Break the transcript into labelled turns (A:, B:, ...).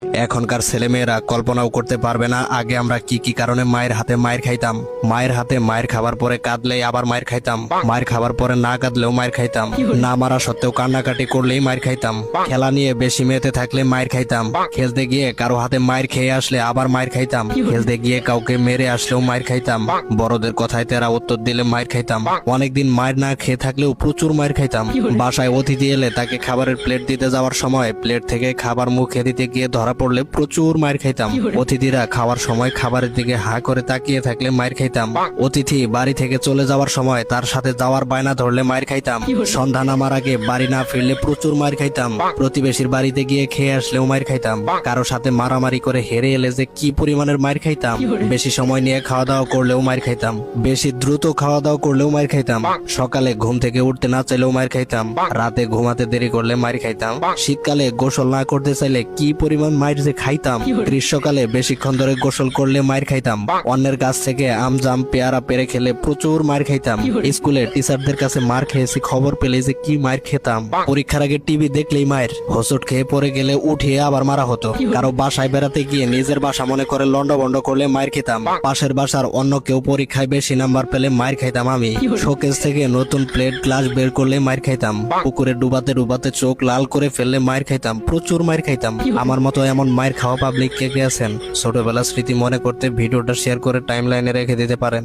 A: এখনকার ছেলেমেয়েরা কল্পনাও করতে পারবে না আগে আমরা কি কি কারণে মায়ের হাতে মায়ের খাইতাম। মায়ের হাতে মায়ের খাবার পরে কাঁদলেই আবার মায়ের খাইতাম, মায়ের খাবার পরে না কাঁদলেও মায়ের খাইতাম, না মারা সত্ত্বেও কান্নাকাটি করলেই মায়ের খাইতাম, খেলা নিয়ে বেশি মেতে থাকলে মায়ের খাইতাম, খেলতে গিয়ে কারো হাতে মায়ের খেয়ে আসলে আবার মায়ের খাইতাম, খেলতে গিয়ে কাউকে মেরে আসলেও মায়ের খাইতাম, বড়দের কথায় তেরা উত্তর দিলে মায়ের খাইতাম, অনেকদিন মায়ের না খেয়ে থাকলেও প্রচুর মায়ের খাইতাম। বাসায় অতিথি এলে তাকে খাবারের প্লেট দিতে যাওয়ার সময় প্লেট থেকে খাবার মুখে দিতে গিয়ে ধরা পড়লে প্রচুর মায়ের খাইতাম। অতিথিরা খাওয়ার সময় খাবারের দিকে হা করে তাকিয়ে থাকলে মায়ের খাইতাম। অতিথি বাড়ি থেকে চলে যাওয়ার সময় তার সাথে যাওয়ার বায়না ধরলে মায়ের খাইতাম। সন্ধ্যা নামার আগে বাড়ি না ফিরলে প্রচুর মায়ের খাইতাম। প্রতিবেশীর বাড়িতে গিয়ে খেয়ে আসলেও মায়ের খাইতাম। কারো সাথে মারামারি করে হেরে এলে যে কি পরিমাণের মায়ের খাইতাম। বেশি সময় নিয়ে খাওয়া দাওয়া করলেও মায়ের খাইতাম, বেশি দ্রুত খাওয়া দাওয়া করলেও মায়ের খাইতাম, সকালে ঘুম থেকে উঠতে না চাইলেও মায়ের খাইতাম, রাতে ঘুমাতে দেরি করলে মায়ের খাইতাম, শীতকালে গোসল না করতে চাইলে কি পরিমাণ মায়ের যে খাইতাম, গ্রীষ্মকালে বেশিক্ষণ ধরে গোসল করলে মায়ের খাইতাম, অন্যের কাছ থেকে আম জাম পেয়ারা পেরে খেলে প্রচুর মায়ের খাইতাম, স্কুলে টিচারদের কাছে মার খেয়েছি খবর পেলে যে কি মায়ের খেতাম, পরীক্ষার আগে টিভি দেখলেই মায়ের, হোঁচট খেয়ে পড়ে গেলে উঠিয়ে আবার মারা হতো, কারো বাসায় বেড়াতে গিয়ে নিজের বাসা মনে করে লন্ডভন্ড করলে মায়ের খেতাম, পাশের বাসার অন্য কেউ পরীক্ষায় বেশি নাম্বার পেলে মায়ের খাইতাম আমি, শোকেস থেকে নতুন প্লেট গ্লাস বের করলে মায়ের খাইতাম, পুকুরে ডুবাতে ডুবাতে চোখ লাল করে ফেললে মায়ের খাইতাম, প্রচুর মায়ের খাইতাম। আমার মতো এমন মায়ের খাওয়া পাবলিক কে কে আছেন? ছোটবেলার স্মৃতি মনে করতে ভিডিওটা শেয়ার করে টাইমলাইনে রেখে দিতে পারেন।